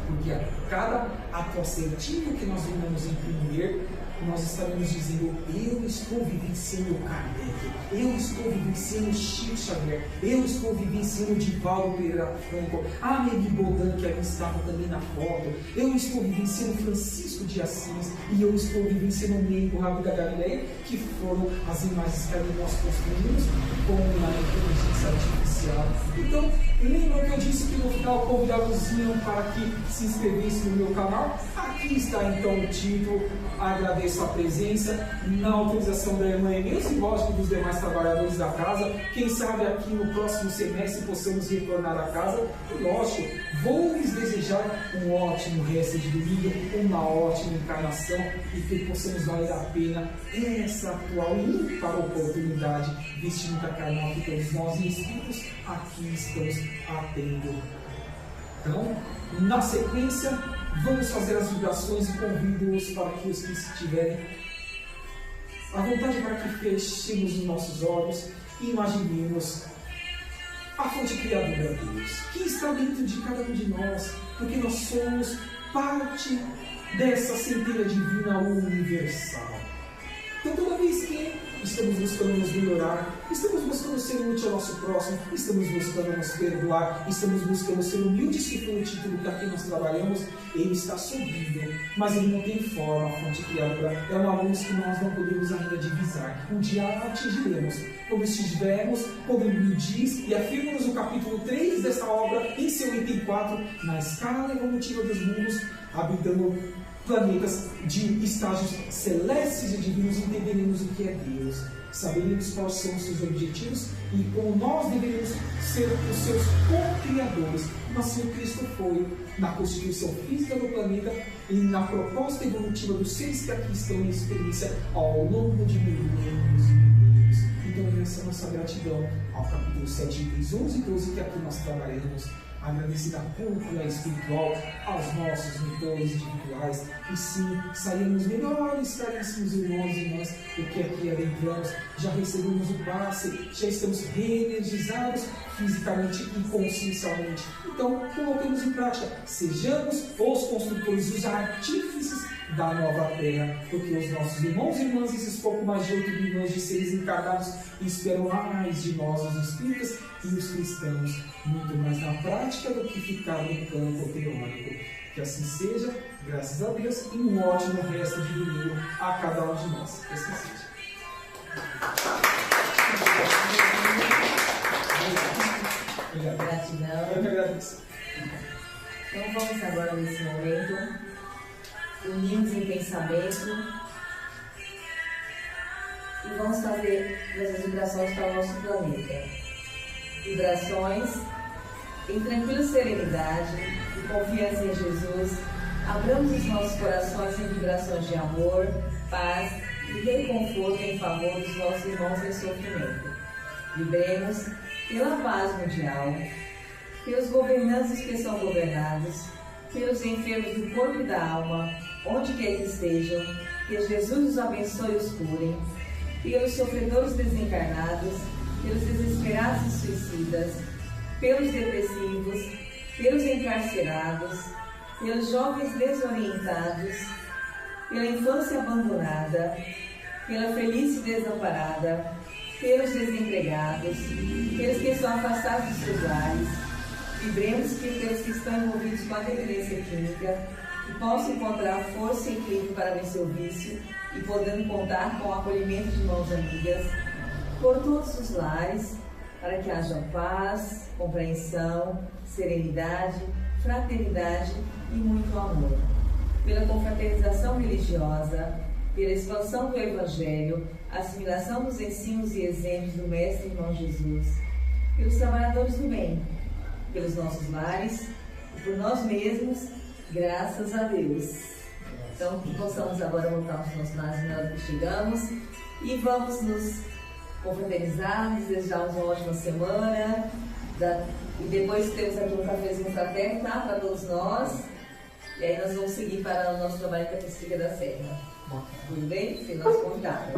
porque a cada ato assertivo que nós venhamos empreender, nós estaremos dizendo: eu estou vivenciando Kardec, eu estou vivenciando Chico Xavier, eu estou vivenciando Divaldo Pereira Franco, a Mary Bodan, que ali estava também na foto, eu estou vivenciando Francisco de Assis, e eu estou vivenciando o Beigo Rabi da Galileia, que foram as imagens que ali nós construímos com a inteligência artificial. Então, lembra que eu disse que no final convidá-los para que se inscrevessem no meu canal? Aqui está então o título. Agradeço a presença, na autorização da irmã Inês e lógico dos demais trabalhadores da casa. Quem sabe aqui no próximo semestre possamos retornar à casa. E lógico, vou lhes desejar um ótimo resto de domingo, uma ótima encarnação e que possamos valer a pena essa atual e ímpar oportunidade vestimenta carnal que todos nós inscritos aqui estamos atendo. Então, na sequência, vamos fazer as vibrações e convido-os para que os que estiverem à vontade para que fechemos os nossos olhos e imaginemos a fonte criadora de Deus, que está dentro de cada um de nós, porque nós somos parte dessa centelha divina universal. Então, toda vez que estamos buscando nos melhorar, estamos buscando ser útil ao nosso próximo, estamos buscando nos perdoar, estamos buscando ser humildes, que foi o título que aqui nós trabalhamos, ele está subindo, mas ele não tem forma, a fonte criadora é uma luz que nós não podemos ainda divisar. Um dia a atingiremos. Quando estivermos, como ele diz e afirma-nos no capítulo 3 desta obra, em seu item 4, na escala evolutiva dos mundos, habitando planetas de estágios celestes e divinos, entenderemos o que é Deus, saberemos quais são os seus objetivos e como nós deveríamos ser os seus co-criadores, como assim o Cristo foi na constituição física do planeta e na proposta evolutiva dos seres que aqui estão em experiência ao longo de milênios e milênios. Então, essa é a nossa gratidão ao capítulo 7, itens 11 e 12 que aqui nós trabalhamos. agradecer a cúpula espiritual, aos nossos mentores individuais, e sim, saímos melhores, caríssimos irmãos e irmãs, do que aqui adentramos, já recebemos o passe, já estamos reenergizados fisicamente e consciencialmente. Então, coloquemos em prática, sejamos os construtores, os artífices da nova terra, porque os nossos irmãos e irmãs, esses pouco mais de 8 bilhões de seres encarnados, esperam mais de nós, os espíritas e os cristãos, muito mais na prática do que ficar no campo teórico. Que assim seja, graças a Deus, e um ótimo resto de domingo a cada um de nós. Que assim seja. Gratidão. Eu que agradeço. Então vamos agora nesse momento unirmos em pensamento e vamos fazer as vibrações para o nosso planeta. Vibrações em tranquila serenidade e confiança em Jesus. Abramos os nossos corações em vibrações de amor, paz e reconforto em favor dos nossos irmãos em sofrimento. Vibremos pela paz mundial, pelos governantes que são governados, pelos enfermos do corpo e da alma, onde quer que estejam, que Jesus os abençoe e os cure, pelos sofredores desencarnados, pelos desesperados e suicidas, pelos depressivos, pelos encarcerados, pelos jovens desorientados, pela infância abandonada, pela feliz e desamparada, pelos desempregados, pelos que estão afastados dos seus lares. Vibremos pelos que estão envolvidos com a dependência química, que possam encontrar força e equilíbrio para vencer o vício e podendo contar com o acolhimento de mãos amigas por todos os lares, para que haja paz, compreensão, serenidade, fraternidade e muito amor. Pela confraternização religiosa, pela expansão do Evangelho, assimilação dos ensinos e exemplos do Mestre Irmão Jesus, pelos trabalhadores do bem, pelos nossos lares e por nós mesmos, graças a Deus. Então, que possamos agora voltar aos nossos lares na hora que chegamos e vamos nos confraternizar, desejar uma ótima semana. E depois temos aqui um cafezinho fraterno, tá? Para todos nós. E aí nós vamos seguir para o nosso trabalho com a Pesquisa da Serra. Tudo bem? Se nós contar.